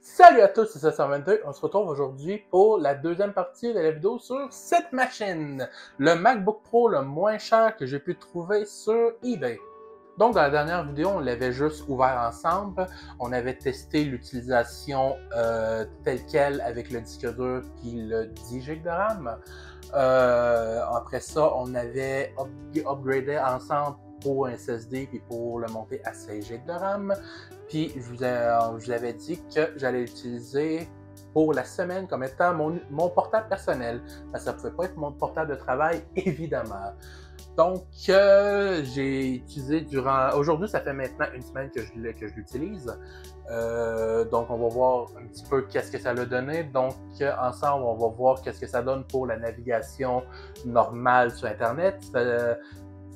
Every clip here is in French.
Salut à tous, c'est 722. On se retrouve aujourd'hui pour la deuxième partie de la vidéo sur cette machine, le MacBook Pro le moins cher que j'ai pu trouver sur eBay. Donc, dans la dernière vidéo, on l'avait juste ouvert ensemble. On avait testé l'utilisation telle quelle avec le disque dur puis le 10 GB de RAM. Après ça, on avait upgradé ensemble pour un SSD puis pour le monter à 16 GB de RAM. Puis je vous avais dit que j'allais l'utiliser pour la semaine comme étant mon portable personnel. Parce que ça ne pouvait pas être mon portable de travail, évidemment. Donc, j'ai utilisé durant... Aujourd'hui, ça fait maintenant une semaine que je l'utilise. Donc, on va voir un petit peu qu'est-ce que ça a donné. Donc, ensemble, on va voir qu'est-ce que ça donne pour la navigation normale sur Internet.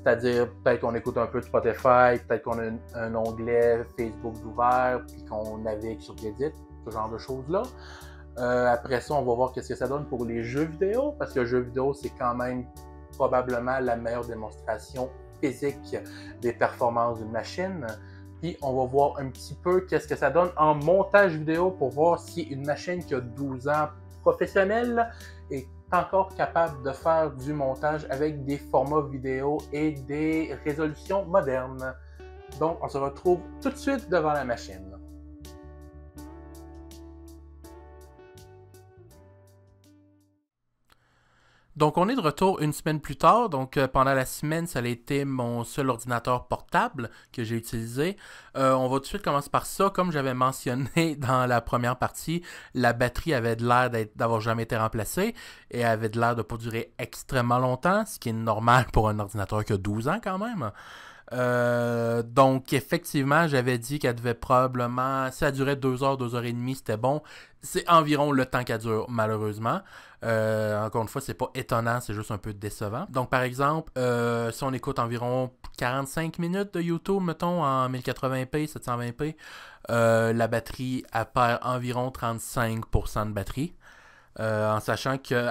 C'est-à-dire, peut-être qu'on écoute un peu de Spotify, peut-être qu'on a un onglet Facebook d'ouvert, puis qu'on navigue sur Reddit, ce genre de choses-là. Après ça, on va voir qu'est-ce que ça donne pour les jeux vidéo, parce que les jeux vidéo, c'est quand même probablement la meilleure démonstration physique des performances d'une machine. Puis on va voir un petit peu qu'est-ce que ça donne en montage vidéo pour voir si une machine qui a 12 ans professionnelle est encore capable de faire du montage avec des formats vidéo et des résolutions modernes. Donc on se retrouve tout de suite devant la machine. Donc, on est de retour une semaine plus tard. Donc, pendant la semaine, ça a été mon seul ordinateur portable que j'ai utilisé. On va tout de suite commencer par ça. Comme j'avais mentionné dans la première partie, la batterie avait de l'air d'avoir jamais été remplacée et avait de l'air de ne pas durer extrêmement longtemps, ce qui est normal pour un ordinateur qui a 12 ans quand même. Donc, effectivement, j'avais dit qu'elle devait probablement... Si elle durait 2 heures, 2 heures et demie, c'était bon. C'est environ le temps qu'elle dure, malheureusement. Encore une fois, c'est pas étonnant, c'est juste un peu décevant. Donc, par exemple, si on écoute environ 45 minutes de YouTube, mettons, en 1080p, 720p, la batterie, elle perd environ 35% de batterie. En sachant que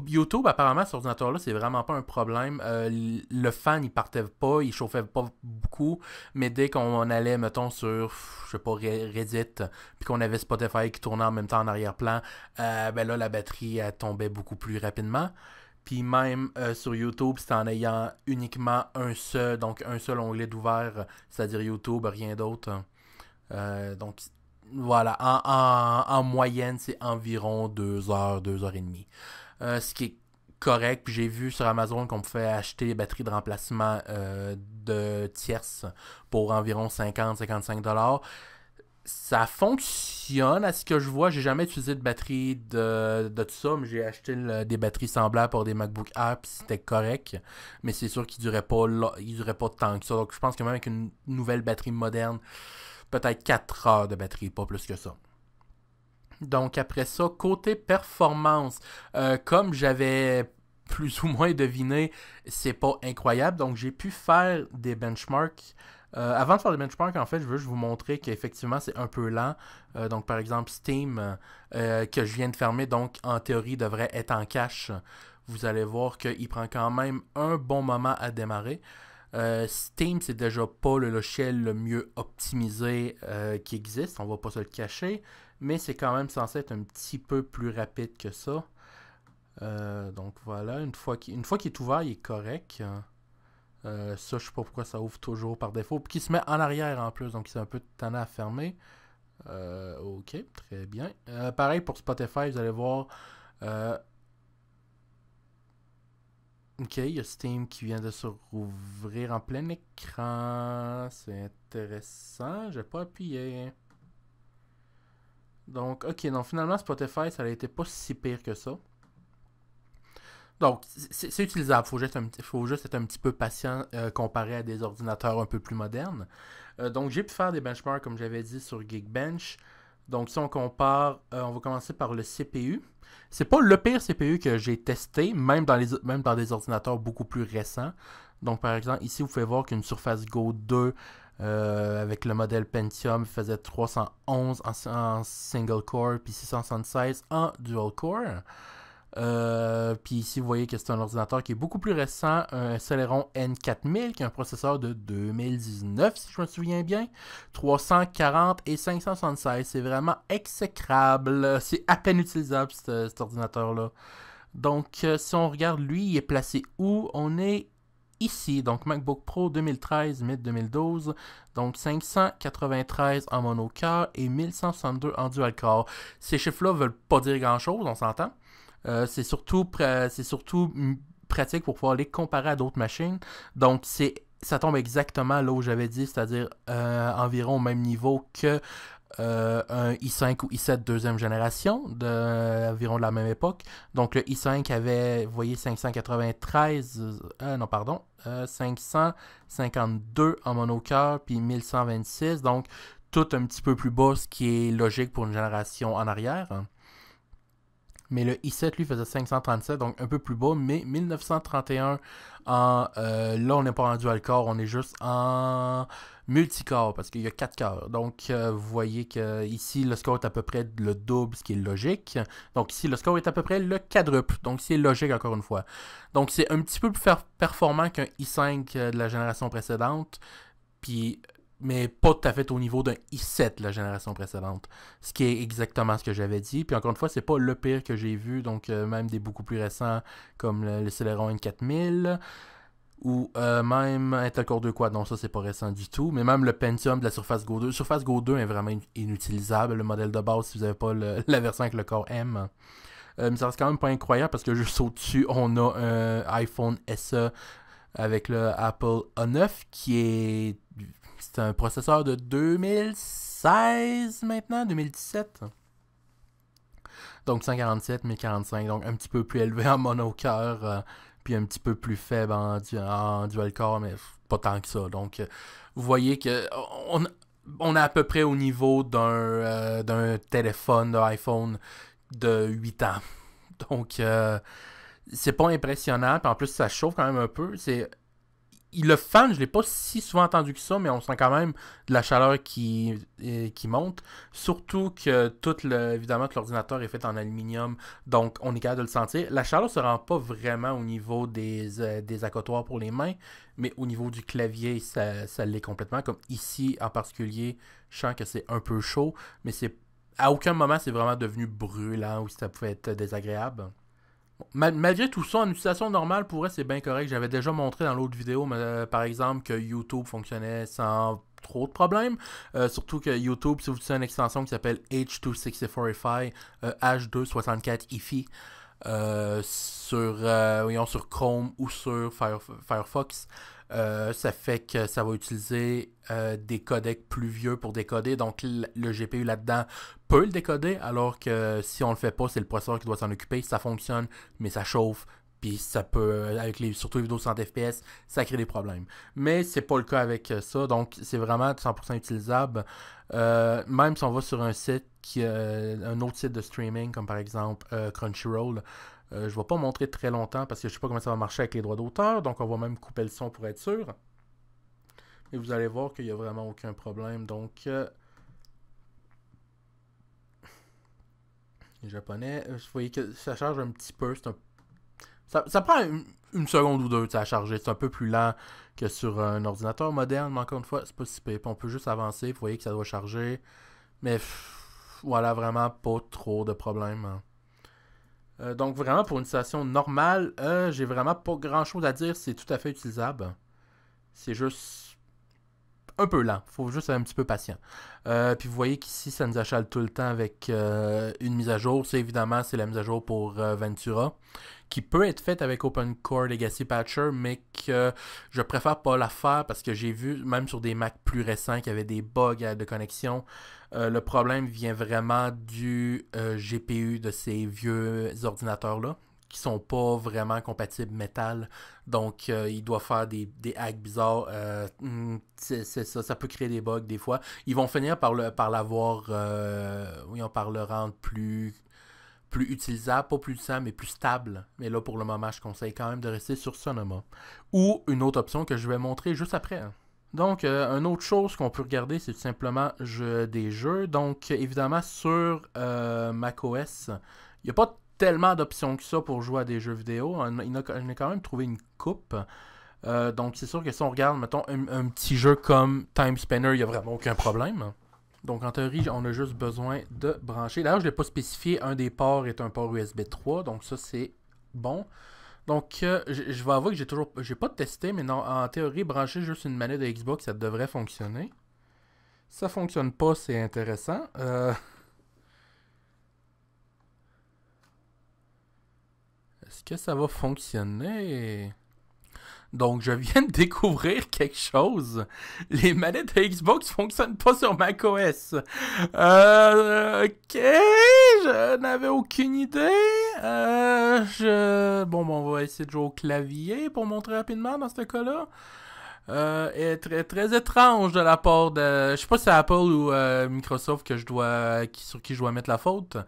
YouTube, apparemment, cet ordinateur-là, c'est vraiment pas un problème. Le fan, il partait pas, il chauffait pas beaucoup, mais dès qu'on allait, mettons, sur, je sais pas, Reddit, puis qu'on avait Spotify qui tournait en même temps en arrière-plan, ben là, la batterie, elle tombait beaucoup plus rapidement. Puis même sur YouTube, c'est en ayant uniquement un seul onglet d'ouvert, c'est-à-dire YouTube, rien d'autre. Donc, voilà, en moyenne, c'est environ 2 heures, 2 heures et demie. Ce qui est correct. Puis j'ai vu sur Amazon qu'on pouvait acheter des batteries de remplacement de tierces pour environ 50-55$. Ça fonctionne à ce que je vois. J'ai jamais utilisé de batterie de tout ça, mais j'ai acheté des batteries semblables pour des MacBook Air, puis c'était correct. Mais c'est sûr qu'ils duraient pas tant que ça. Donc je pense que même avec une nouvelle batterie moderne, peut-être 4 heures de batterie, pas plus que ça. Donc après ça, côté performance, comme j'avais plus ou moins deviné, c'est pas incroyable. Donc j'ai pu faire des benchmarks. Avant de faire des benchmarks, en fait, je veux juste vous montrer qu'effectivement c'est un peu lent. Donc par exemple Steam, que je viens de fermer, donc en théorie devrait être en cache. Vous allez voir qu'il prend quand même un bon moment à démarrer. Steam, c'est déjà pas le logiciel le mieux optimisé qui existe, on va pas se le cacher, mais c'est quand même censé être un petit peu plus rapide que ça. Donc voilà, une fois qu'il est ouvert, il est correct. Ça, je sais pas pourquoi ça ouvre toujours par défaut. Puis qu'il se met en arrière en plus, donc c'est un peu tannant à fermer. Ok, très bien. Pareil pour Spotify, vous allez voir. Ok, il y a Steam qui vient de se rouvrir en plein écran. C'est intéressant. Je n'ai pas appuyé. Donc, ok, donc finalement, Spotify, ça n'a été pas si pire que ça. Donc, c'est utilisable. Faut juste être un petit peu patient comparé à des ordinateurs un peu plus modernes. Donc, j'ai pu faire des benchmarks, comme j'avais dit, sur Geekbench. Donc, si on compare, on va commencer par le CPU. C'est pas le pire CPU que j'ai testé, même dans des ordinateurs beaucoup plus récents. Donc, par exemple, ici, vous pouvez voir qu'une Surface Go 2 avec le modèle Pentium faisait 311 en single core, puis 676 en dual core. Puis ici, vous voyez que c'est un ordinateur qui est beaucoup plus récent, un Celeron N4000, qui est un processeur de 2019, si je me souviens bien, 340 et 576. C'est vraiment exécrable. C'est à peine utilisable, cet ordinateur-là. Donc, si on regarde lui, il est placé où? On est ici, donc MacBook Pro 2013, mid-2012, donc 593 en monocœur et 1162 en dual-core. Ces chiffres-là veulent pas dire grand-chose, on s'entend. C'est surtout pratique pour pouvoir les comparer à d'autres machines. Donc, ça tombe exactement là où j'avais dit, c'est-à-dire environ au même niveau que un i5 ou i7 deuxième génération, environ de la même époque. Donc le i5 avait, vous voyez, 593, non pardon, 552 en monocœur, puis 1126, donc tout un petit peu plus bas, ce qui est logique pour une génération en arrière. Mais le i7, lui, faisait 537, donc un peu plus bas, mais 1931 là, on n'est pas en dual core, on est juste en multicore, parce qu'il y a 4 cœurs. Donc, vous voyez que ici, le score est à peu près le double, ce qui est logique. Donc, ici, le score est à peu près le quadruple, donc c'est logique encore une fois. Donc, c'est un petit peu plus performant qu'un i5 de la génération précédente, puis mais pas tout à fait au niveau d'un i7 la génération précédente. Ce qui est exactement ce que j'avais dit. Puis encore une fois, c'est pas le pire que j'ai vu, donc même des beaucoup plus récents comme le Celeron N4000 ou même Intel Core 2 Quad. Non, ça c'est pas récent du tout. Mais même le Pentium de la Surface Go 2. Surface Go 2 est vraiment inutilisable. Le modèle de base, si vous n'avez pas la version avec le Core M. Mais ça reste quand même pas incroyable parce que juste au-dessus, on a un iPhone SE avec le Apple A9 qui est... C'est un processeur de 2016 maintenant, 2017. Donc 147, 1045, donc un petit peu plus élevé en monocœur, puis un petit peu plus faible en dual core, mais pas tant que ça. Donc vous voyez que on est à peu près au niveau d'un téléphone, d'un iPhone de 8 ans. Donc c'est pas impressionnant, puis en plus ça chauffe quand même un peu. Le fan, je l'ai pas si souvent entendu que ça, mais on sent quand même de la chaleur qui monte. Surtout que évidemment que l'ordinateur est fait en aluminium, donc on est capable de le sentir. La chaleur se rend pas vraiment au niveau des accotoirs pour les mains, mais au niveau du clavier, ça l'est complètement. Comme ici en particulier, je sens que c'est un peu chaud, mais à aucun moment c'est vraiment devenu brûlant ou ça pouvait être désagréable. Malgré tout ça, en utilisation normale, pour elle, c'est bien correct. J'avais déjà montré dans l'autre vidéo, par exemple, que YouTube fonctionnait sans trop de problèmes. Surtout que YouTube, si vous utilisez une extension qui s'appelle H264 H264 sur Chrome ou sur Firefox, ça fait que ça va utiliser des codecs plus vieux pour décoder. Donc le GPU là-dedans peut le décoder, alors que si on le fait pas, c'est le processeur qui doit s'en occuper. Ça fonctionne, mais ça chauffe. Puis ça peut, surtout les vidéos de 100 FPS, ça crée des problèmes. Mais c'est pas le cas avec ça, donc c'est vraiment 100% utilisable. Même si on va sur un site un autre site de streaming, comme par exemple Crunchyroll, je ne vais pas montrer très longtemps parce que je ne sais pas comment ça va marcher avec les droits d'auteur, donc on va même couper le son pour être sûr. Et vous allez voir qu'il n'y a vraiment aucun problème. Donc, les japonais, vous voyez que ça charge un petit peu. Ça prend une seconde ou deux à charger. C'est un peu plus lent que sur un ordinateur moderne, mais encore une fois, c'est pas si pire. On peut juste avancer, vous voyez que ça doit charger. Mais voilà, vraiment pas trop de problèmes. Donc vraiment pour une situation normale, j'ai vraiment pas grand chose à dire, c'est tout à fait utilisable. C'est juste un peu lent, faut juste être un petit peu patient. Puis vous voyez qu'ici ça nous achale tout le temps avec une mise à jour. C'est la mise à jour pour Ventura, qui peut être faite avec OpenCore Legacy Patcher, mais que je préfère pas la faire parce que j'ai vu, même sur des Mac plus récents, qu'il y avait des bugs de connexion. Le problème vient vraiment du GPU de ces vieux ordinateurs-là, qui sont pas vraiment compatibles métal. Donc, il doit faire des hacks bizarres. C'est ça, ça peut créer des bugs des fois. Ils vont finir par le rendre plus utilisable, pas plus utilisable, mais plus stable. Mais là, pour le moment, je conseille quand même de rester sur Sonoma. Ou une autre option que je vais montrer juste après. Donc, une autre chose qu'on peut regarder, c'est tout simplement des jeux. Donc, évidemment, sur macOS, il n'y a pas tellement d'options que ça pour jouer à des jeux vidéo. On a quand même trouvé une coupe. Donc c'est sûr que si on regarde, mettons, un petit jeu comme Time Spinner, il n'y a vraiment aucun problème. Donc en théorie, on a juste besoin de brancher. D'ailleurs, je ne l'ai pas spécifié, un des ports est un port USB 3, donc ça c'est bon. Donc je vais avouer que j'ai pas testé, mais non, en théorie, brancher juste une manette de Xbox, ça devrait fonctionner. Si ça fonctionne pas, c'est intéressant. Est-ce que ça va fonctionner? Donc, je viens de découvrir quelque chose. Les manettes de Xbox fonctionnent pas sur macOS. Ok, je n'avais aucune idée. Bon, on va essayer de jouer au clavier pour montrer rapidement dans ce cas-là. Est très, très étrange de la part de... Je sais pas si c'est Apple ou Microsoft sur qui je dois mettre la faute.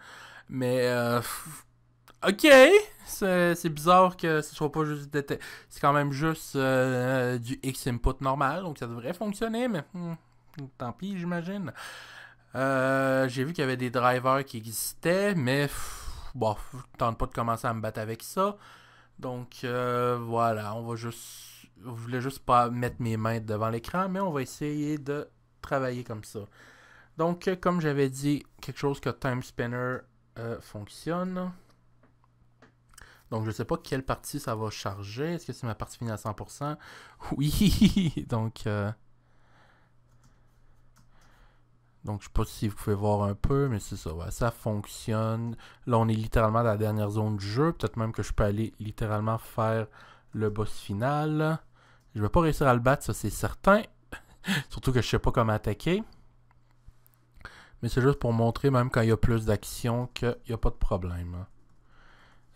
Mais... ok, c'est bizarre que ce soit pas juste... C'est quand même juste du X-input normal, donc ça devrait fonctionner, mais tant pis, j'imagine. J'ai vu qu'il y avait des drivers qui existaient, mais bon, je tente pas de commencer à me battre avec ça. Donc voilà, je voulais juste pas mettre mes mains devant l'écran, mais on va essayer de travailler comme ça. Donc, comme j'avais dit, quelque chose que Time Spinner fonctionne. Donc, je sais pas quelle partie ça va charger. Est-ce que c'est ma partie finie à 100%? Oui! Donc, je sais pas si vous pouvez voir un peu, mais c'est ça. Ouais, ça fonctionne. Là, on est littéralement dans la dernière zone du jeu. Peut-être même que je peux aller littéralement faire le boss final. Je vais pas réussir à le battre, ça c'est certain. Surtout que je sais pas comment attaquer. Mais c'est juste pour montrer, même quand il y a plus d'action, qu'il n'y a pas de problème.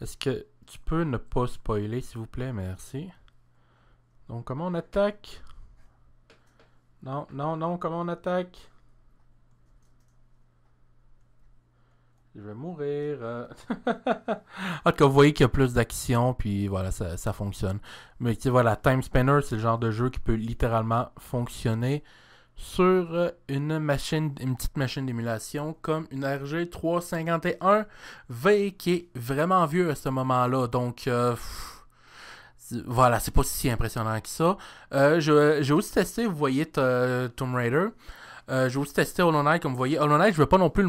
Est-ce que tu peux ne pas spoiler, s'il vous plaît? Merci. Donc, comment on attaque? Non, non, non, comment on attaque? Je vais mourir. En tout cas, vous voyez qu'il y a plus d'action, puis voilà, ça fonctionne. Mais tu sais, voilà, Time Spinner, c'est le genre de jeu qui peut littéralement fonctionner sur une petite machine d'émulation comme une RG 351V qui est vraiment vieux à ce moment-là. Donc, voilà, c'est pas si impressionnant que ça. J'ai aussi testé, vous voyez, Tomb Raider. J'ai aussi testé Hollow Knight, comme vous voyez. Hollow Knight, je vais pas non plus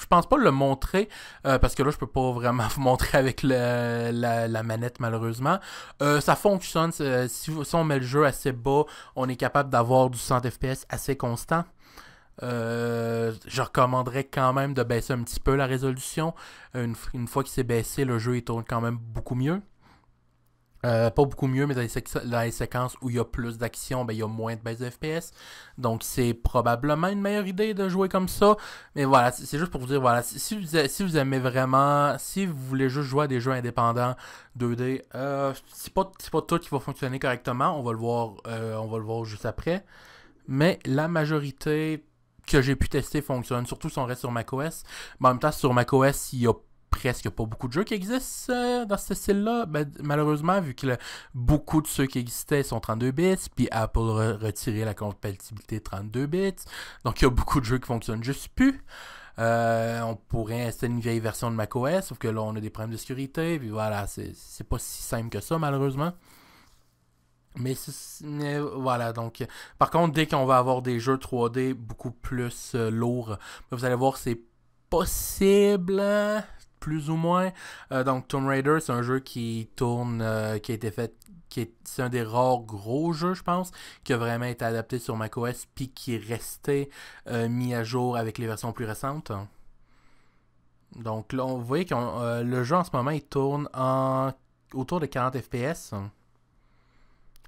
je pense pas le montrer parce que là je peux pas vraiment vous montrer avec la manette malheureusement. Ça fonctionne, si on met le jeu assez bas, on est capable d'avoir du 100 FPS assez constant. Je recommanderais quand même de baisser un petit peu la résolution. Une fois qu'il s'est baissé, le jeu il tourne quand même beaucoup mieux. Pas beaucoup mieux, mais dans les séquences où il y a plus d'action, ben, il y a moins de baisse de FPS. Donc c'est probablement une meilleure idée de jouer comme ça. Mais voilà, c'est juste pour vous dire, voilà, si vous aimez vraiment, si vous voulez juste jouer à des jeux indépendants 2D, c'est pas tout qui va fonctionner correctement. On va le voir juste après. Mais la majorité que j'ai pu tester fonctionne, surtout si on reste sur macOS. Mais en même temps, sur macOS, il y a presque pas beaucoup de jeux qui existent dans ce style-là. Ben, malheureusement, vu que beaucoup de ceux qui existaient sont 32 bits, puis Apple a retiré la compatibilité 32 bits. Donc, il y a beaucoup de jeux qui fonctionnent juste plus. On pourrait installer une vieille version de macOS, sauf que là, on a des problèmes de sécurité. Puis voilà, c'est pas si simple que ça, malheureusement. Mais voilà, donc par contre, dès qu'on va avoir des jeux 3D beaucoup plus lourds, vous allez voir c'est possible, plus ou moins. Donc Tomb Raider, c'est un jeu qui tourne, qui a été fait, c'est un des rares gros jeux, je pense, qui a vraiment été adapté sur macOS, puis qui est resté mis à jour avec les versions plus récentes. Donc là, vous voyez que le jeu en ce moment, il tourne autour de 40 FPS.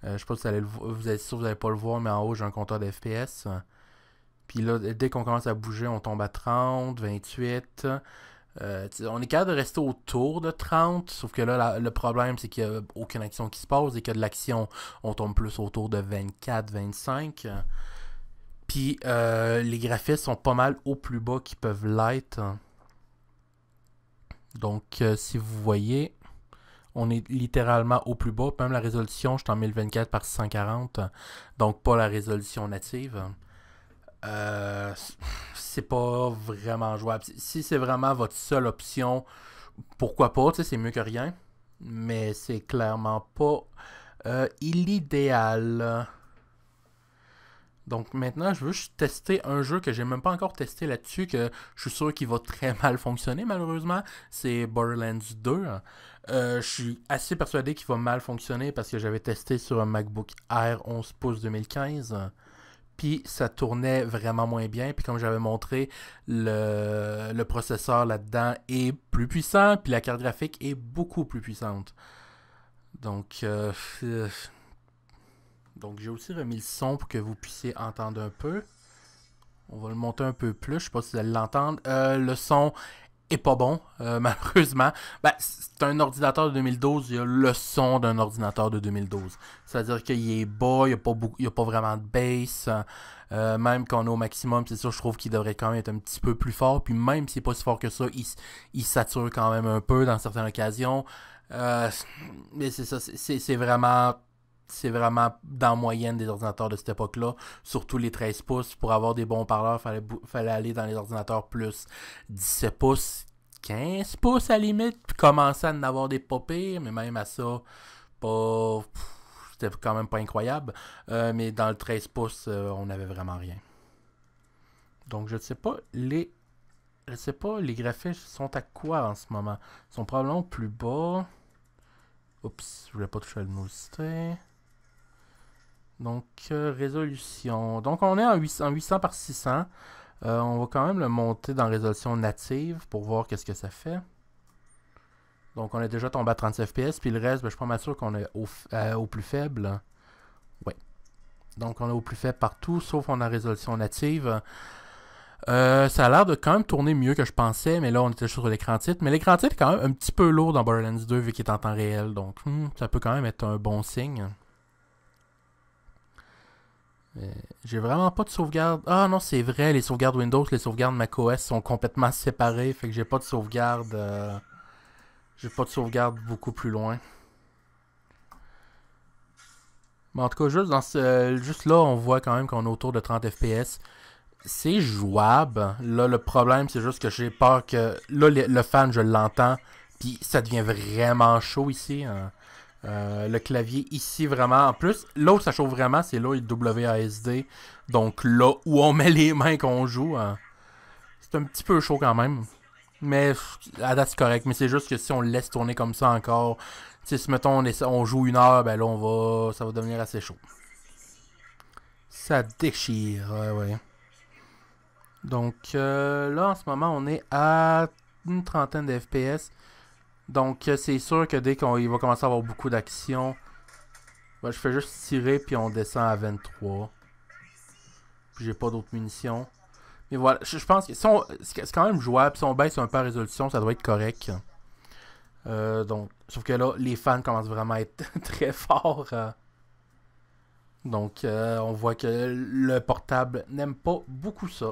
Je sais pas si vous êtes sûr que vous n'allez pas le voir, mais en haut, j'ai un compteur de FPS. Puis là, dès qu'on commence à bouger, on tombe à 30, 28. On est capable de rester autour de 30, sauf que là, le problème, c'est qu'il n'y a aucune action qui se passe. Et que de l'action, on tombe plus autour de 24, 25. Puis les graphismes sont pas mal au plus bas qu'ils peuvent l'être. Donc, si vous voyez... On est littéralement au plus bas. Même la résolution, je suis en 1024 par 640. Donc, pas la résolution native. C'est pas vraiment jouable. Si c'est vraiment votre seule option pourquoi pas, tu sais, c'est mieux que rien. Mais c'est clairement pas l'idéal. Donc maintenant, je veux juste tester un jeu que j'ai même pas encore testé là-dessus, que je suis sûr qu'il va très mal fonctionner malheureusement. C'est Borderlands 2. Je suis assez persuadé qu'il va mal fonctionner parce que j'avais testé sur un MacBook Air 11 pouces 2015. Puis ça tournait vraiment moins bien. Puis comme j'avais montré, le processeur là-dedans est plus puissant. Puis la carte graphique est beaucoup plus puissante. Donc, donc j'ai aussi remis le son pour que vous puissiez entendre un peu. On va le monter un peu plus. Je sais pas si vous allez l'entendre. Le son est pas bon, malheureusement. Ben, c'est un ordinateur de 2012. Il y a le son d'un ordinateur de 2012. C'est-à-dire qu'il est bas, il n'y a pas vraiment de bass. Même quand on est au maximum, c'est sûr, je trouve qu'il devrait quand même être un petit peu plus fort. Puis même s'il n'est pas si fort que ça, il sature quand même un peu dans certaines occasions. Mais c'est ça, c'est vraiment... C'est vraiment dans moyenne des ordinateurs de cette époque-là. Surtout les 13 pouces. Pour avoir des bons parleurs, fallait aller dans les ordinateurs plus 17 pouces, 15 pouces à la limite. Puis commencer à en avoir des pas pires. Mais même à ça, pas... C'était quand même pas incroyable. Mais dans le 13 pouces, on n'avait vraiment rien. Donc je ne sais pas, les graphiques sont à quoi en ce moment. Ils sont probablement plus bas. Oups, je voulais pas toucher à la luminosité. Donc, résolution. Donc, on est en 800 par 600. On va quand même le monter dans résolution native pour voir qu'est-ce que ça fait. Donc, on est déjà tombé à 30 FPS. Puis le reste, ben, je suis pas mal sûr qu'on est au plus faible. Oui. Donc, on est au plus faible partout, sauf on a résolution native. Ça a l'air de quand même tourner mieux que je pensais, mais là, on était sur l'écran titre. Mais l'écran titre est quand même un petit peu lourd dans Borderlands 2 vu qu'il est en temps réel. Donc, ça peut quand même être un bon signe. J'ai vraiment pas de sauvegarde. Ah non, c'est vrai, les sauvegardes Windows, les sauvegardes macOS sont complètement séparées. Fait que j'ai pas de sauvegarde. J'ai pas de sauvegarde beaucoup plus loin. Mais en tout cas, juste là, on voit quand même qu'on est autour de 30 FPS. C'est jouable. Là, le problème, c'est juste que j'ai peur que. Là, le fan, je l'entends. Puis ça devient vraiment chaud ici. Hein. Le clavier ici vraiment. En plus, là où ça chauffe vraiment, c'est là le WASD. Donc là où on met les mains qu'on joue. C'est un petit peu chaud quand même. Mais à date c'est correct. Mais c'est juste que si on le laisse tourner comme ça encore. Si mettons on joue 1 heure, ben là ça va devenir assez chaud. Ça déchire, ouais. Donc là en ce moment on est à une trentaine de FPS. Donc, c'est sûr que dès qu'il va commencer à avoir beaucoup d'action, ben, je fais juste tirer puis on descend à 23. Puis j'ai pas d'autres munitions. Mais voilà, je pense que c'est quand même jouable. Si on baisse un peu la résolution, ça doit être correct. Donc, sauf que là, les fans commencent vraiment à être très forts. Donc, on voit que le portable n'aime pas beaucoup ça.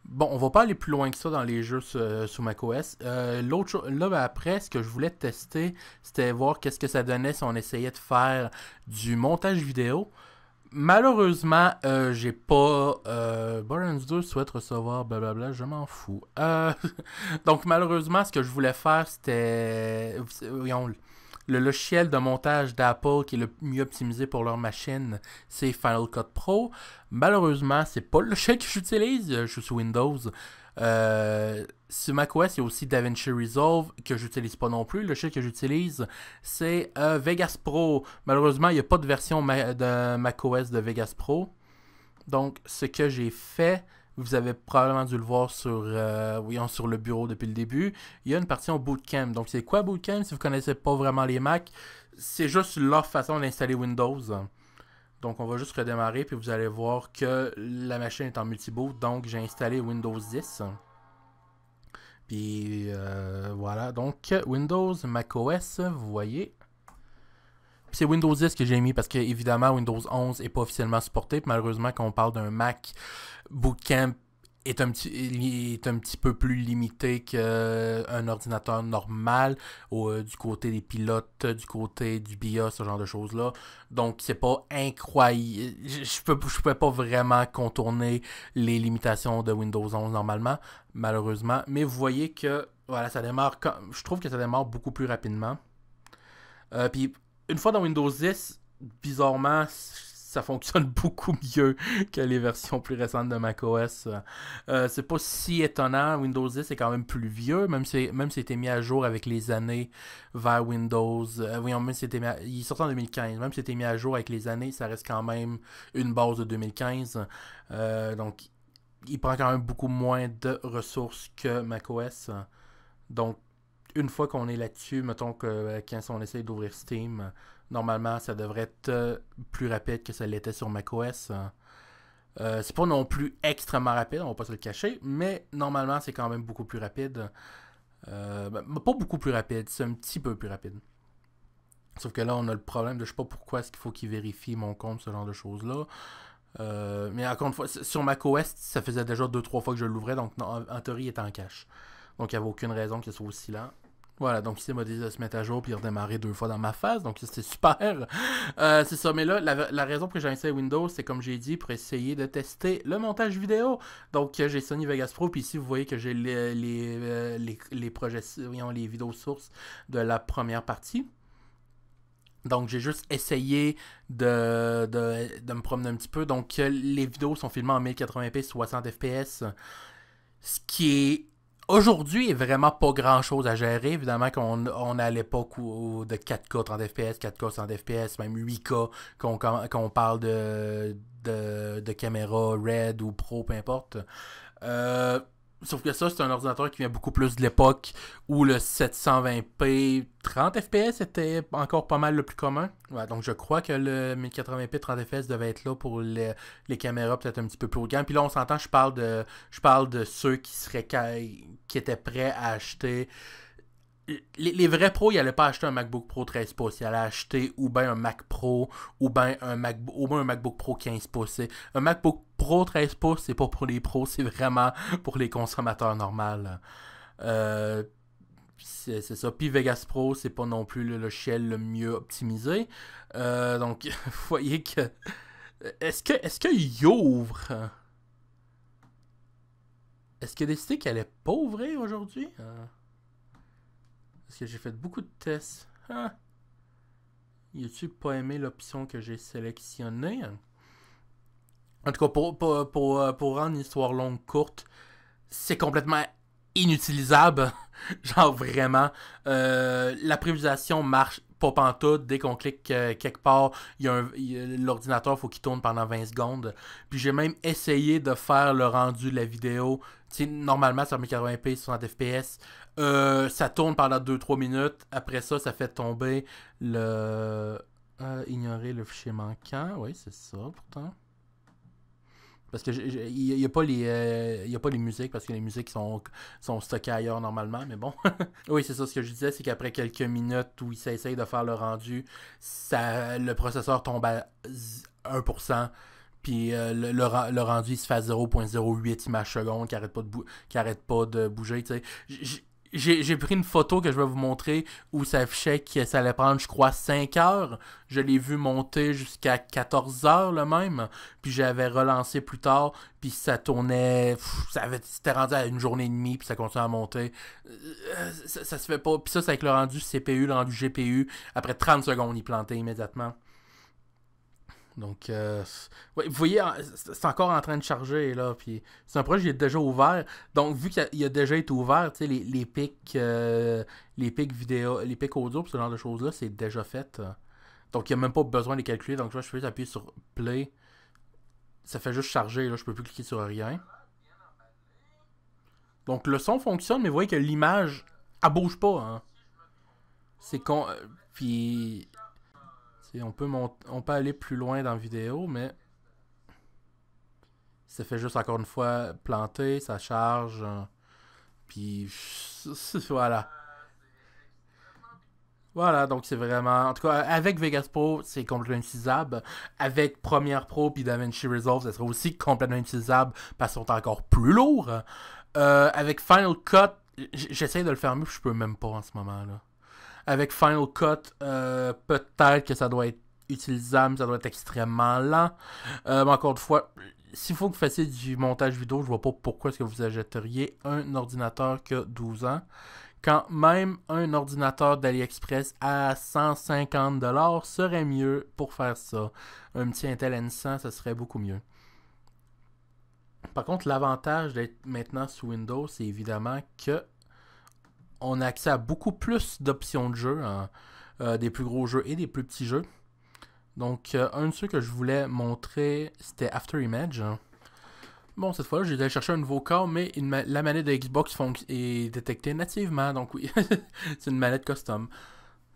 Bon, on va pas aller plus loin que ça dans les jeux sous macOS. L'autre chose, là, ben, après, ce que je voulais tester, c'était voir qu'est-ce que ça donnait si on essayait de faire du montage vidéo. Malheureusement, j'ai pas... Borderlands 2 souhaite recevoir blablabla, je m'en fous. Donc, malheureusement, ce que je voulais faire, c'était... Voyons, le logiciel de montage d'Apple qui est le mieux optimisé pour leur machine, c'est Final Cut Pro. Malheureusement, c'est pas le logiciel que j'utilise. Je suis sous Windows. Sur macOS, il y a aussi DaVinci Resolve que j'utilise pas non plus. Le logiciel que j'utilise, c'est Vegas Pro. Malheureusement, il n'y a pas de version de macOS de Vegas Pro. Donc, ce que j'ai fait, vous avez probablement dû le voir sur le bureau depuis le début. Il y a une partie en Bootcamp. Donc, c'est quoi Bootcamp? Si vous ne connaissez pas vraiment les Mac, c'est juste leur façon d'installer Windows. Donc, on va juste redémarrer, puis vous allez voir que la machine est en multiboot. Donc, j'ai installé Windows 10. Puis, voilà. Donc, Windows, macOS, vous voyez. C'est Windows 10 que j'ai mis parce que, évidemment, Windows 11 n'est pas officiellement supporté. Puis, malheureusement, quand on parle d'un Mac, Bootcamp est un petit peu plus limité qu'un ordinateur normal du côté des pilotes, du côté du BIOS, ce genre de choses-là. Donc, c'est pas incroyable. Je peux pas vraiment contourner les limitations de Windows 11 normalement, malheureusement. Mais vous voyez que voilà, je trouve que ça démarre beaucoup plus rapidement. Puis, une fois dans Windows 10, bizarrement, ça fonctionne beaucoup mieux que les versions plus récentes de macOS. C'est pas si étonnant. Windows 10 est quand même plus vieux, même si c'était mis à jour avec les années vers Windows. Oui, même si il est sorti en 2015. Même si c'était mis à jour avec les années, ça reste quand même une base de 2015. Donc, il prend quand même beaucoup moins de ressources que macOS. Donc, une fois qu'on est là-dessus, mettons que quand on essaye d'ouvrir Steam, normalement, ça devrait être plus rapide que ça l'était sur macOS. C'est pas non plus extrêmement rapide, on va pas se le cacher, mais normalement, c'est quand même beaucoup plus rapide. Pas beaucoup plus rapide, c'est un petit peu plus rapide. Sauf que là, on a le problème de je sais pas pourquoi est-ce qu'il faut qu'il vérifie mon compte, ce genre de choses-là. Mais encore une fois, sur macOS, ça faisait déjà 2-3 fois que je l'ouvrais, donc en théorie, il était en cache. Donc, il n'y avait aucune raison que ce soit aussi lent. Voilà, donc ici, il m'a dit de se mettre à jour puis redémarrer 2 fois dans ma phase, donc c'était super. C'est ça, mais là, la raison pour que j'ai installé Windows, c'est comme j'ai dit, pour essayer de tester le montage vidéo. Donc, j'ai Sony Vegas Pro, puis ici, vous voyez que j'ai les projets, les vidéos sources de la première partie. Donc, j'ai juste essayé de me promener un petit peu. Donc, les vidéos sont filmées en 1080p 60 fps, ce qui est aujourd'hui est vraiment pas grand chose à gérer. Évidemment qu'on est à l'époque de 4K 30 FPS, 4K 100 FPS, même 8K, qu'on parle de caméra Red ou Pro, peu importe. Sauf que ça, c'est un ordinateur qui vient beaucoup plus de l'époque où le 720p 30 fps était encore pas mal le plus commun. Ouais, donc je crois que le 1080p 30 fps devait être là pour les caméras peut-être un petit peu plus haut de gamme. Puis là, on s'entend, je parle de ceux qui étaient prêts à acheter. Les vrais pros, ils n'allaient pas acheter un MacBook Pro 13 pouces. Ils allaient acheter ou bien un Mac Pro ou bien un MacBook Pro 15 pouces. Un MacBook Pro 13 pouces, c'est pas pour les pros, c'est vraiment pour les consommateurs normaux. C'est ça. Puis Vegas Pro, c'est pas non plus le logiciel le mieux optimisé. Donc, vous voyez que. Est-ce qu'il ouvre? Est-ce qu'il a décidé qu'elle allait pas ouvrir aujourd'hui? Parce que j'ai fait beaucoup de tests. YouTube pas aimé l'option que j'ai sélectionnée. En tout cas, pour rendre une histoire longue courte, c'est complètement inutilisable. Genre vraiment. La prévisualisation marche pas pantoute. Dès qu'on clique quelque part, l'ordinateur, faut qu'il tourne pendant 20 secondes. Puis j'ai même essayé de faire le rendu de la vidéo. T'sais, normalement, sur 1080p, 60 fps. Ça tourne pendant 2-3 minutes. Après ça, ça fait tomber le... ignorer le fichier manquant. Oui, c'est ça, pourtant. Parce que il n'y a pas les musiques, parce que les musiques sont stockées ailleurs normalement, mais bon. Oui, c'est ça, ce que je disais, c'est qu'après quelques minutes où il s'essaye de faire le rendu, le processeur tombe à 1%, puis le rendu il se fait à 0.08 images secondes qui arrête pas de bouger, tu sais. J'ai pris une photo que je vais vous montrer où ça affichait que ça allait prendre, je crois, 5 heures. Je l'ai vu monter jusqu'à 14 heures le même. Puis j'avais relancé plus tard. Puis ça tournait. C'était rendu à une journée et demie. Puis ça continuait à monter. Ça se fait pas. Puis ça, c'est avec le rendu CPU, le rendu GPU. Après 30 secondes, il plantait immédiatement. Donc, ouais, vous voyez, c'est encore en train de charger, là, puis c'est un projet qui est déjà ouvert. Donc, vu qu'il a déjà été ouvert, tu sais, les pics vidéo, les pics audio, pis ce genre de choses-là, c'est déjà fait. Donc, il n'y a même pas besoin de les calculer. Donc, je fais juste appuyer sur Play. Ça fait juste charger, là, je peux plus cliquer sur rien. Donc, le son fonctionne, mais vous voyez que l'image, elle bouge pas, hein. C'est con. Puis, on peut aller plus loin dans la vidéo, mais ça fait juste encore une fois planter, ça charge, puis voilà. Voilà, donc c'est vraiment... En tout cas, avec Vegas Pro, c'est complètement utilisable. Avec Premiere Pro puis DaVinci Resolve, ça serait aussi complètement utilisable parce qu'ils sont encore plus lourds. Avec Final Cut, j'essaie de le faire mieux, puis je peux même pas en ce moment-là. Avec Final Cut, peut-être que ça doit être utilisable, ça doit être extrêmement lent. Mais encore une fois, s'il faut que vous fassiez du montage vidéo, je vois pas pourquoi est-ce que vous achèteriez un ordinateur qui a 12 ans. Quand même un ordinateur d'AliExpress à 150$ serait mieux pour faire ça. Un petit Intel N100, ça serait beaucoup mieux. Par contre, l'avantage d'être maintenant sous Windows, c'est évidemment que on a accès à beaucoup plus d'options de jeu, hein, des plus gros jeux et des plus petits jeux. Donc, un de ceux que je voulais montrer, c'était After Image. Bon, cette fois-là, j'ai allé chercher un nouveau corps, mais la manette de Xbox est détectée nativement. Donc oui, c'est une manette custom.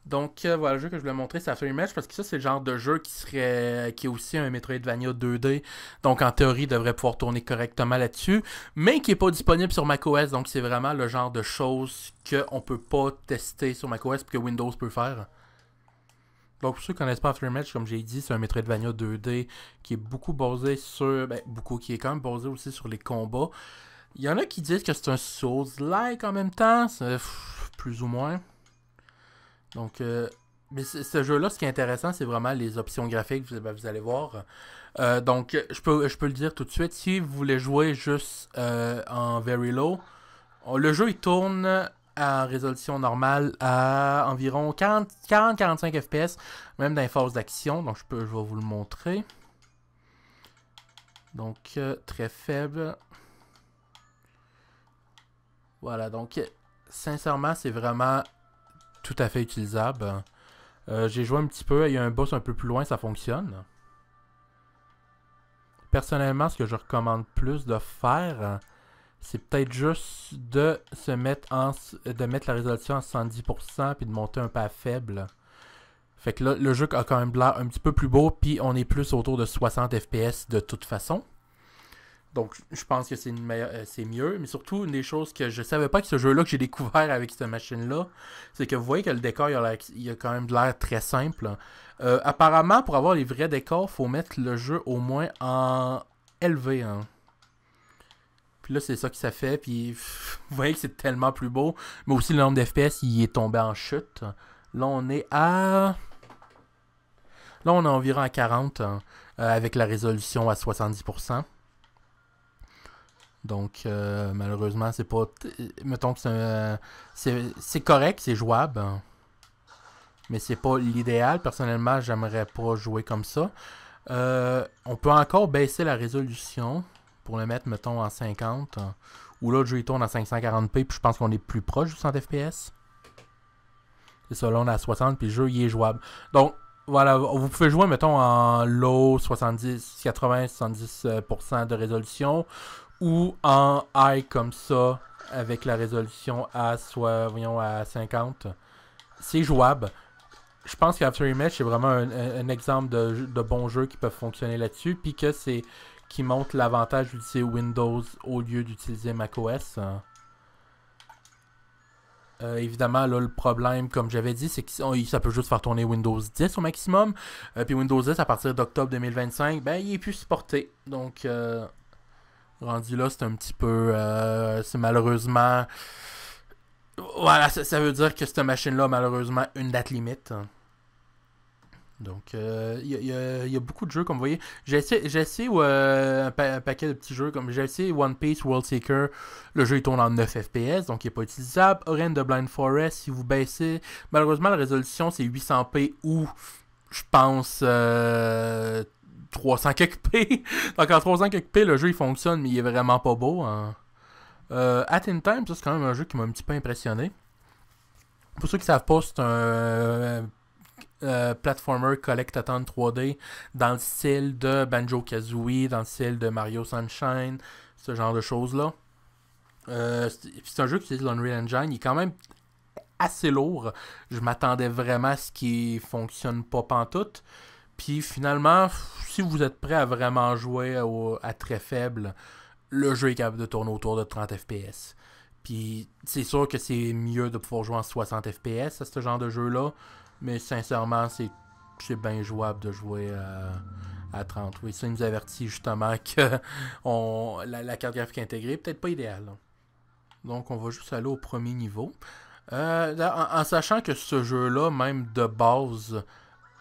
Donc voilà, le jeu que je voulais montrer, c'est After Image, parce que ça, c'est le genre de jeu qui est aussi un Metroidvania 2D. Donc en théorie, il devrait pouvoir tourner correctement là-dessus, mais qui n'est pas disponible sur macOS. Donc c'est vraiment le genre de choses qu'on peut pas tester sur macOS, que Windows peut faire. Donc, pour ceux qui ne connaissent pas Aftermatch, comme j'ai dit, c'est un Metroidvania 2D qui est beaucoup basé sur... qui est quand même basé aussi sur les combats. Il y en a qui disent que c'est un Souls-like en même temps, plus ou moins. Donc, mais ce jeu-là, ce qui est intéressant, c'est vraiment les options graphiques, vous allez voir. Donc, je peux le dire tout de suite, si vous voulez jouer juste en very low, le jeu, il tourne en résolution normale à environ 40-45 FPS, même dans les phases d'action. Donc, je vais vous le montrer. Donc, très faible. Voilà, donc, sincèrement, c'est vraiment tout à fait utilisable. J'ai joué un petit peu, il y a un boss un peu plus loin, ça fonctionne. Personnellement, ce que je recommande plus de faire, c'est peut-être juste de mettre la résolution à 70% puis de monter un peu à faible. Fait que là, le jeu a quand même l'air un petit peu plus beau, puis on est plus autour de 60 FPS de toute façon. Donc, je pense que c'est mieux. Mais surtout, une des choses que je savais pas que ce jeu-là que j'ai découvert avec cette machine-là, c'est que vous voyez que le décor, il a quand même de l'air très simple. Apparemment, pour avoir les vrais décors, il faut mettre le jeu au moins en élevé. Hein. Puis là, c'est ça que ça fait. Puis, vous voyez que c'est tellement plus beau. Mais aussi, le nombre d'FPS, il est tombé en chute. Là, on est à... Là, on est environ à 40 avec la résolution à 70%. Donc, malheureusement, c'est pas... Mettons que c'est correct, c'est jouable. Mais c'est pas l'idéal. Personnellement, j'aimerais pas jouer comme ça. On peut encore baisser la résolution pour le mettre, mettons, en 50. Ou là, le jeu il tourne en 540p, puis je pense qu'on est plus proche du 100 FPS. C'est ça, là, on est à 60, puis le jeu, il est jouable. Donc, voilà, vous pouvez jouer, mettons, en low, 80-70% de résolution, ou en high, comme ça, avec la résolution à 50. C'est jouable. Je pense qu'After Image, c'est vraiment un exemple de bons jeux qui peuvent fonctionner là-dessus, puis que c'est qui montre l'avantage d'utiliser Windows au lieu d'utiliser macOS. Évidemment, là, le problème, comme j'avais dit, c'est que ça peut juste faire tourner Windows 10 au maximum. Puis Windows 10, à partir d'octobre 2025, ben, il est plus supporté. Donc, rendu là, c'est un petit peu... c'est malheureusement... Voilà, ça veut dire que cette machine-là a malheureusement une date limite. Donc, il y a beaucoup de jeux, comme vous voyez. J'ai essayé un paquet de petits jeux, comme j'ai essayé One Piece World Seeker. Le jeu, il tourne en 9 FPS, donc il n'est pas utilisable. Ori and the Blind Forest, si vous baissez... Malheureusement, la résolution, c'est 800p ou, je pense, 300 quelques p. Donc, en 300 quelques p, le jeu, il fonctionne, mais il est vraiment pas beau. Hein. At In Time, ça, c'est quand même un jeu qui m'a un petit peu impressionné. Pour ceux qui ne savent pas, c'est un... platformer collectathon 3D dans le style de Banjo-Kazooie, dans le style de Mario Sunshine, ce genre de choses-là. C'est un jeu qui utilise l'Unreal Engine. Il est quand même assez lourd. Je m'attendais vraiment à ce qu'il fonctionne pas pantoute. Puis finalement, si vous êtes prêt à vraiment jouer à très faible, le jeu est capable de tourner autour de 30 FPS. Puis c'est sûr que c'est mieux de pouvoir jouer en 60 FPS à ce genre de jeu-là. Mais sincèrement, c'est bien jouable de jouer à 30. Oui, ça nous avertit justement que la carte graphique intégrée est peut-être pas idéale. Là. Donc on va juste aller au premier niveau. En sachant que ce jeu-là, même de base,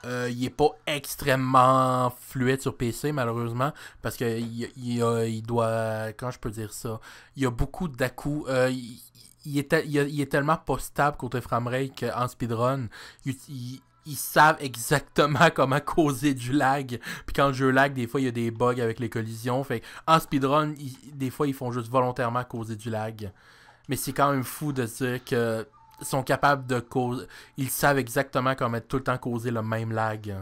il est pas extrêmement fluide sur PC malheureusement parce que il doit, comment je peux dire ça, il y a beaucoup d'à-coups, il est tellement pas stable côté framerate qu'en speedrun ils savent exactement comment causer du lag. Puis quand le jeu lag, des fois il y a des bugs avec les collisions. Fait en speedrun, des fois ils font juste volontairement causer du lag. Mais c'est quand même fou de se dire que sont capables de causer. Ils savent exactement comment tout le temps causer le même lag.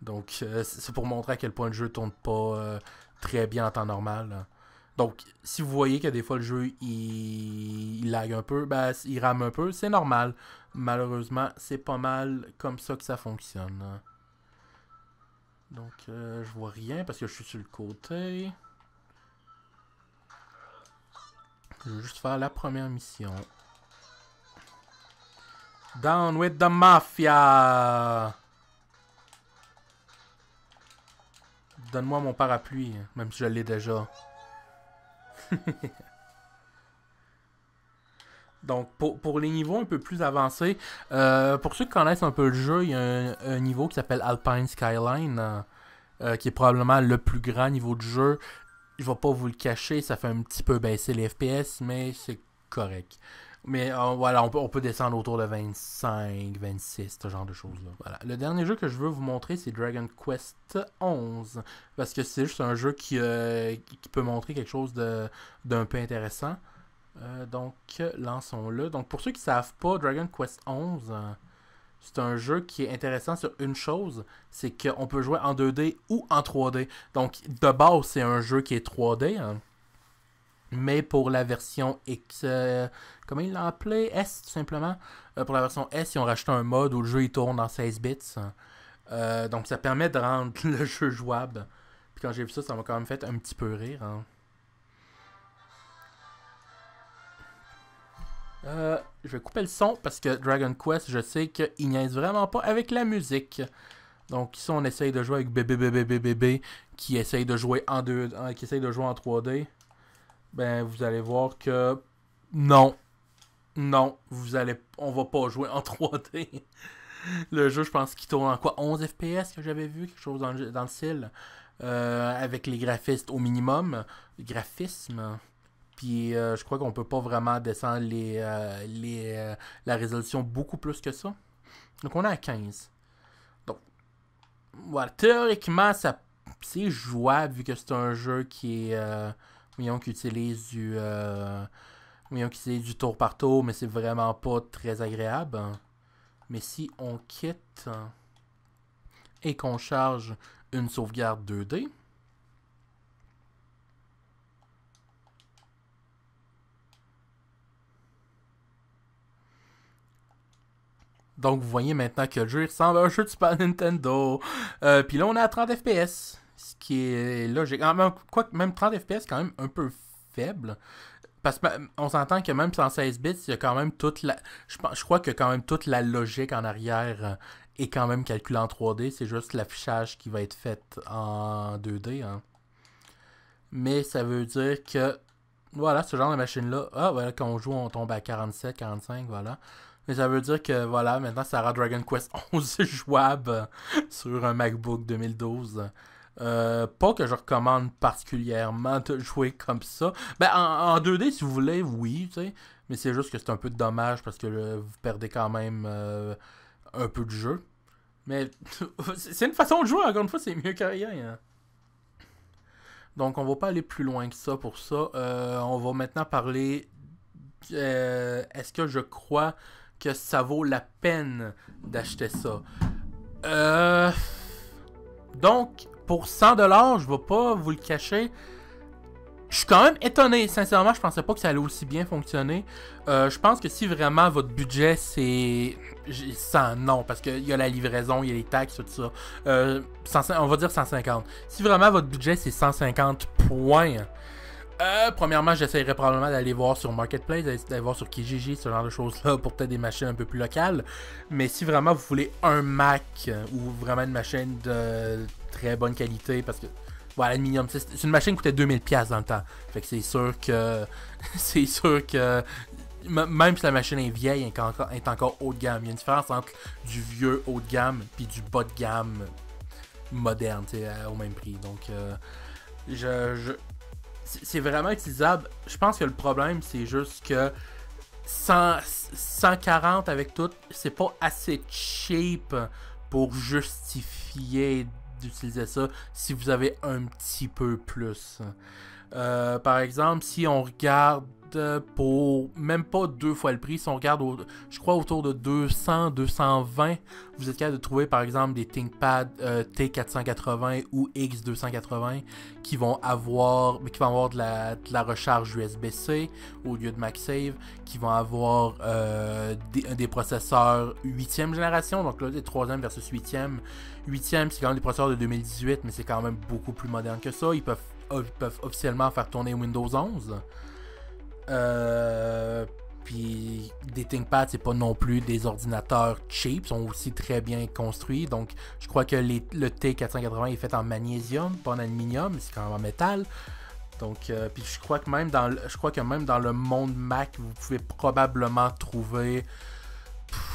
Donc, c'est pour montrer à quel point le jeu tourne pas très bien en temps normal. Donc, si vous voyez que des fois le jeu il lag un peu, ben, il rame un peu, c'est normal. Malheureusement, c'est pas mal comme ça que ça fonctionne. Donc, je vois rien parce que je suis sur le côté. Je vais juste faire la première mission. Down with the mafia! Donne-moi mon parapluie, même si je l'ai déjà. Donc, pour les niveaux un peu plus avancés, pour ceux qui connaissent un peu le jeu, il y a un niveau qui s'appelle Alpine Skyline, qui est probablement le plus grand niveau de jeu. Je vais pas vous le cacher, ça fait un petit peu baisser les FPS, mais c'est correct. Mais voilà, on peut descendre autour de 25, 26, ce genre de choses-là. Voilà. Le dernier jeu que je veux vous montrer, c'est Dragon Quest 11. Parce que c'est juste un jeu qui peut montrer quelque chose d'un peu intéressant. Donc, lançons-le. Donc, pour ceux qui ne savent pas, Dragon Quest 11, c'est un jeu qui est intéressant sur une chose, c'est qu'on peut jouer en 2D ou en 3D. Donc, de base, c'est un jeu qui est 3D, hein. Mais pour la version X, comment ils l'ont appelé? S, tout simplement. Pour la version S, ils ont rajouté un mode où le jeu il tourne en 16 bits. Donc, ça permet de rendre le jeu jouable. Puis quand j'ai vu ça, ça m'a quand même fait un petit peu rire. Hein. Je vais couper le son parce que Dragon Quest, je sais qu'il niaise vraiment pas avec la musique. Donc ici on essaye de jouer avec bébé qui essaye de jouer en 3D. Ben vous allez voir que non, on va pas jouer en 3D. Le jeu, je pense qu'il tourne en quoi 11 FPS que j'avais vu, quelque chose dans le style, avec les graphistes au minimum, graphisme. Puis je crois qu'on peut pas vraiment descendre la résolution beaucoup plus que ça. Donc on est à 15. Donc voilà, théoriquement c'est jouable vu que c'est un jeu qui est qui utilise du tour par tour, mais c'est vraiment pas très agréable. Mais si on quitte et qu'on charge une sauvegarde 2D, donc vous voyez maintenant que le jeu ressemble à un jeu de Super Nintendo. Puis là on est à 30 FPS. Ce qui est logique. Même 30 FPS quand même un peu faible. Parce qu'on s'entend que même en 16 bits, il y a quand même toute la. Je crois que quand même toute la logique en arrière est quand même calculée en 3D. C'est juste l'affichage qui va être fait en 2D. Hein. Mais ça veut dire que. Voilà, ce genre de machine-là. Ah, voilà, quand on joue, on tombe à 47, 45, voilà. Mais ça veut dire que, voilà, maintenant, ça rend Dragon Quest 11 jouable sur un MacBook 2012. Pas que je recommande particulièrement de jouer comme ça. Ben, en 2D, si vous voulez, oui, tu sais. Mais c'est juste que c'est un peu dommage parce que vous perdez quand même un peu de jeu. Mais c'est une façon de jouer, encore une fois, c'est mieux que rien. Hein. Donc, on va pas aller plus loin que ça pour ça. On va maintenant parler. Est-ce que je crois que ça vaut la peine d'acheter ça? Donc, pour 100$, je vais pas vous le cacher. Je suis quand même étonné. Sincèrement, je pensais pas que ça allait aussi bien fonctionner. Je pense que si vraiment votre budget c'est 100, non, parce qu'il y a la livraison, il y a les taxes, tout ça. On va dire 150. Si vraiment votre budget c'est 150 points, Premièrement, j'essaierai probablement d'aller voir sur Marketplace, d'aller voir sur Kijiji, ce genre de choses-là, pour peut-être des machines un peu plus locales. Mais si vraiment vous voulez un Mac ou vraiment une machine de très bonne qualité, parce que voilà, l'aluminium, c'est une machine qui coûtait 2000$ dans le temps. Fait que c'est sûr que c'est sûr que même si la machine est vieille, elle est encore haut de gamme. Il y a une différence entre du vieux haut de gamme et du bas de gamme moderne, au même prix. Donc c'est vraiment utilisable. Je pense que le problème, c'est juste que 140 avec tout, c'est pas assez cheap pour justifier d'utiliser ça si vous avez un petit peu plus. Par exemple, si on regarde pour même pas 2 fois le prix, si on regarde je crois autour de 200, 220, vous êtes capable de trouver par exemple des ThinkPad T480 ou X280 qui vont avoir de la recharge USB-C au lieu de MagSafe, qui vont avoir des processeurs 8e génération, donc là, 3e versus 8e. 8e, c'est quand même des processeurs de 2018, mais c'est quand même beaucoup plus moderne que ça. Ils peuvent officiellement faire tourner Windows 11. Puis des ThinkPads, c'est pas non plus des ordinateurs cheap, sont aussi très bien construits. Donc je crois que le T480 est fait en magnésium, pas en aluminium, c'est quand même en métal. Donc puis je crois que même dans le monde Mac, vous pouvez probablement trouver,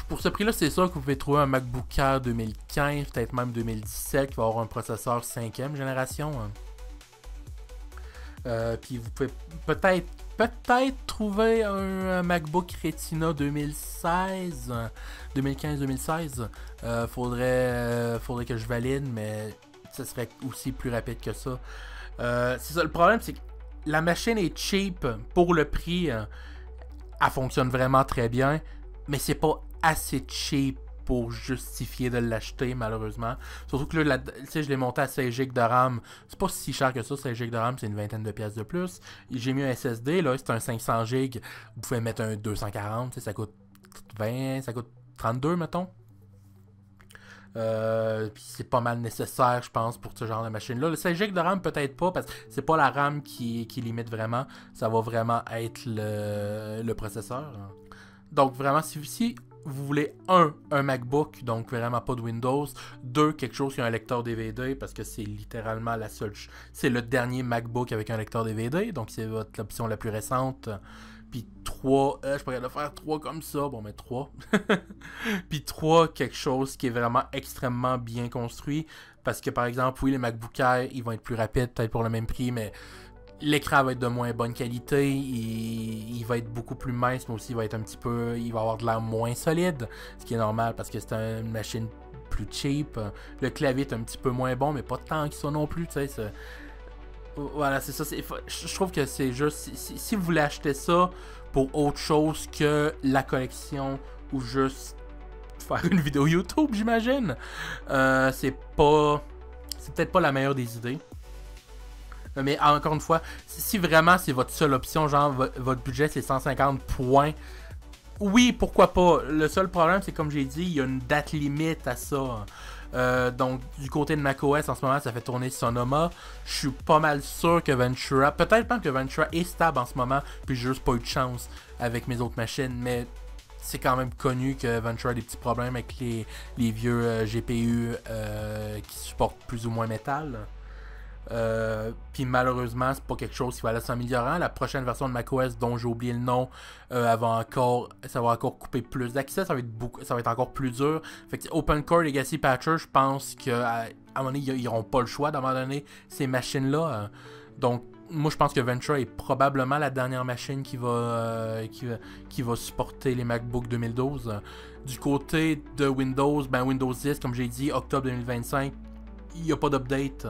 pour ce prix-là, c'est sûr que vous pouvez trouver un MacBook Air 2015, peut-être même 2017, qui va avoir un processeur 5e génération. Puis vous pouvez peut-être trouver un MacBook Retina 2016, 2015-2016. Faudrait que je valide, mais ça serait aussi plus rapide que ça. C'est ça, le problème, c'est que la machine est cheap pour le prix. Elle fonctionne vraiment très bien, mais c'est pas assez cheap pour justifier de l'acheter, malheureusement. Surtout que là, je l'ai monté à 16 GB de RAM. C'est pas si cher que ça, 16 GB de RAM, c'est une vingtaine de pièces de plus. J'ai mis un SSD, là, c'est un 500 GB. Vous pouvez mettre un 240, ça coûte 20, ça coûte 32, mettons. Puis c'est pas mal nécessaire, je pense, pour ce genre de machine-là. Le 16 GB de RAM, peut-être pas, parce que c'est pas la RAM qui limite vraiment. Ça va vraiment être le processeur. Donc, vraiment, si vous voulez un MacBook, donc vraiment pas de Windows, 2, quelque chose qui a un lecteur DVD, parce que c'est littéralement la seule, c'est le dernier MacBook avec un lecteur DVD, donc c'est votre option la plus récente. Puis 3, je pourrais le faire 3 comme ça, bon mais 3. Puis 3, quelque chose qui est vraiment extrêmement bien construit, parce que par exemple, oui, les MacBook Air, ils vont être plus rapides, peut-être pour le même prix, mais l'écran va être de moins bonne qualité, il va être beaucoup plus mince, mais aussi il va avoir de l'air moins solide, ce qui est normal parce que c'est une machine plus cheap. Le clavier est un petit peu moins bon, mais pas tant que ça non plus, tu sais. Voilà, c'est ça. Je trouve que c'est juste, si vous voulez acheter ça pour autre chose que la collection ou juste faire une vidéo YouTube, j'imagine, c'est peut-être pas la meilleure des idées. Mais encore une fois, si vraiment c'est votre seule option, genre votre budget c'est 150 points, oui, pourquoi pas. Le seul problème, c'est comme j'ai dit, il y a une date limite à ça. Donc, du côté de macOS, en ce moment, ça fait tourner Sonoma. Je suis pas mal sûr que Ventura, peut-être pas que Ventura est stable en ce moment, puis j'ai juste pas eu de chance avec mes autres machines, mais c'est quand même connu que Ventura a des petits problèmes avec les vieux GPU qui supportent plus ou moins métal. Puis malheureusement, c'est pas quelque chose qui va aller s'améliorant. La prochaine version de macOS, dont j'ai oublié le nom, ça va encore couper plus d'accès. Ça va être encore plus dur. Fait que Open Core Legacy Patcher, je pense qu'à un moment donné, ils n'auront pas le choix d'abandonner ces machines-là. Donc, moi, je pense que Ventura est probablement la dernière machine qui va supporter les MacBook 2012. Du côté de Windows, Windows 10, comme j'ai dit, octobre 2025, il n'y a pas d'update.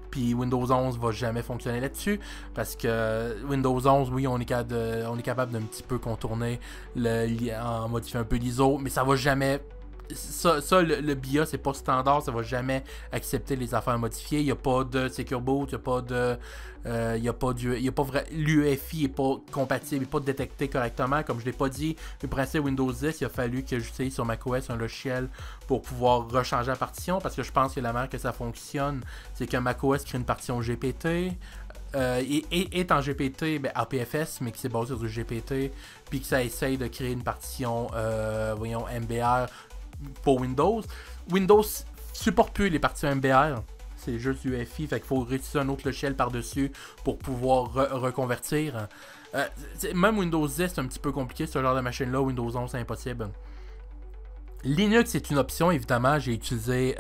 Puis Windows 11 va jamais fonctionner là-dessus, parce que Windows 11, oui, on est capable d'un petit peu contourner en modifiant un peu l'ISO, mais ça va jamais. Le BIOS, c'est pas standard, ça va jamais accepter les affaires modifiées. Il n'y a pas de Secure Boot, il n'y a pas de. L'UEFI n'est pas compatible, il n'est pas détecté correctement. Comme je ne l'ai pas dit, le principe Windows 10, il a fallu que j'utilise sur macOS un logiciel pour pouvoir rechanger la partition, parce que je pense que la manière que ça fonctionne, c'est que macOS crée une partition GPT. est en GPT, ben, APFS, mais qui s'est basé sur du GPT, puis que ça essaye de créer une partition, voyons, MBR pour Windows. Windows supporte plus les partitions MBR. C'est juste UEFI, fait qu'il faut réutiliser un autre logiciel par-dessus pour pouvoir reconvertir. Même Windows 10, c'est un petit peu compliqué, ce genre de machine-là. Windows 11, c'est impossible. Linux est une option, évidemment. J'ai utilisé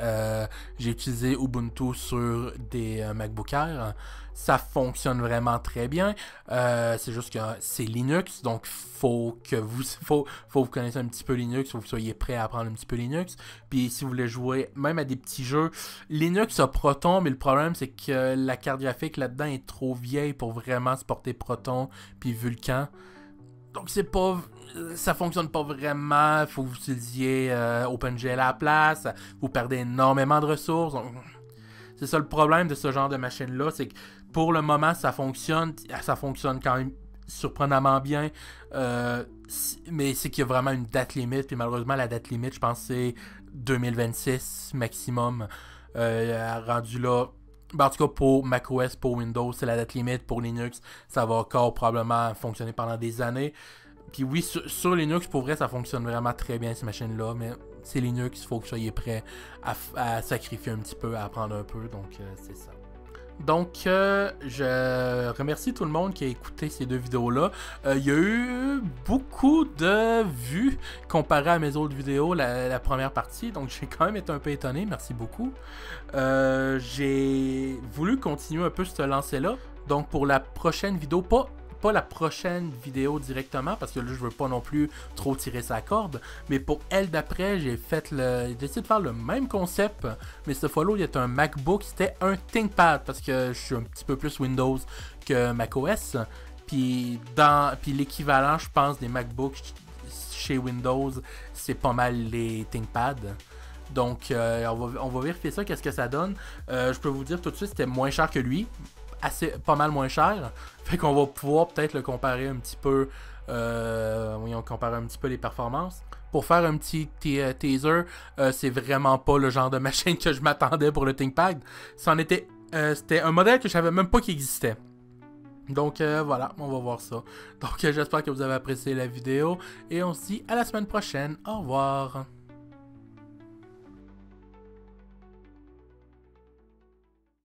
Ubuntu sur des MacBook Air. Ça fonctionne vraiment très bien. C'est juste que c'est Linux, donc faut que vous connaissiez un petit peu Linux, faut que vous soyez prêt à apprendre un petit peu Linux. Puis si vous voulez jouer même à des petits jeux, Linux a Proton, mais le problème c'est que la carte graphique là-dedans est trop vieille pour vraiment supporter Proton puis Vulkan. Donc ça fonctionne pas vraiment. Il faut que vous utilisiez OpenGL à la place. Vous perdez énormément de ressources. Donc, c'est ça le problème de ce genre de machine-là, c'est que pour le moment, ça fonctionne quand même surprenamment bien, mais c'est qu'il y a vraiment une date limite, puis malheureusement, la date limite, je pense, c'est 2026 maximum, rendu là. Ben, en tout cas, pour macOS, pour Windows, c'est la date limite. Pour Linux, ça va encore probablement fonctionner pendant des années. Puis oui, sur Linux, pour vrai, ça fonctionne vraiment très bien, ces machines-là, mais c'est Linux, il faut que vous soyez prêt à sacrifier un petit peu, à apprendre un peu, donc c'est ça. Donc, je remercie tout le monde qui a écouté ces deux vidéos-là. Il y a eu beaucoup de vues comparé à mes autres vidéos, la première partie, donc j'ai quand même été un peu étonné, merci beaucoup. J'ai voulu continuer un peu ce lancer-là, donc pour la prochaine vidéo, pas la prochaine vidéo directement, parce que là, je veux pas non plus trop tirer sa corde, mais pour elle d'après, j'ai essayé de faire le même concept, mais cette fois-là, il y a un MacBook, c'était un ThinkPad, parce que je suis un petit peu plus Windows que macOS, puis l'équivalent, je pense, des MacBooks chez Windows, c'est pas mal les ThinkPad. Donc, on va vérifier ça, qu'est-ce que ça donne. Je peux vous dire tout de suite, c'était moins cher que lui, pas mal moins cher. Fait qu'on va pouvoir peut-être le comparer un petit peu. On comparer un petit peu les performances. Pour faire un petit teaser, c'est vraiment pas le genre de machine que je m'attendais pour le ThinkPad. C'était un modèle que je savais même pas qu'il existait. Donc voilà, on va voir ça. Donc j'espère que vous avez apprécié la vidéo et on se dit à la semaine prochaine. Au revoir.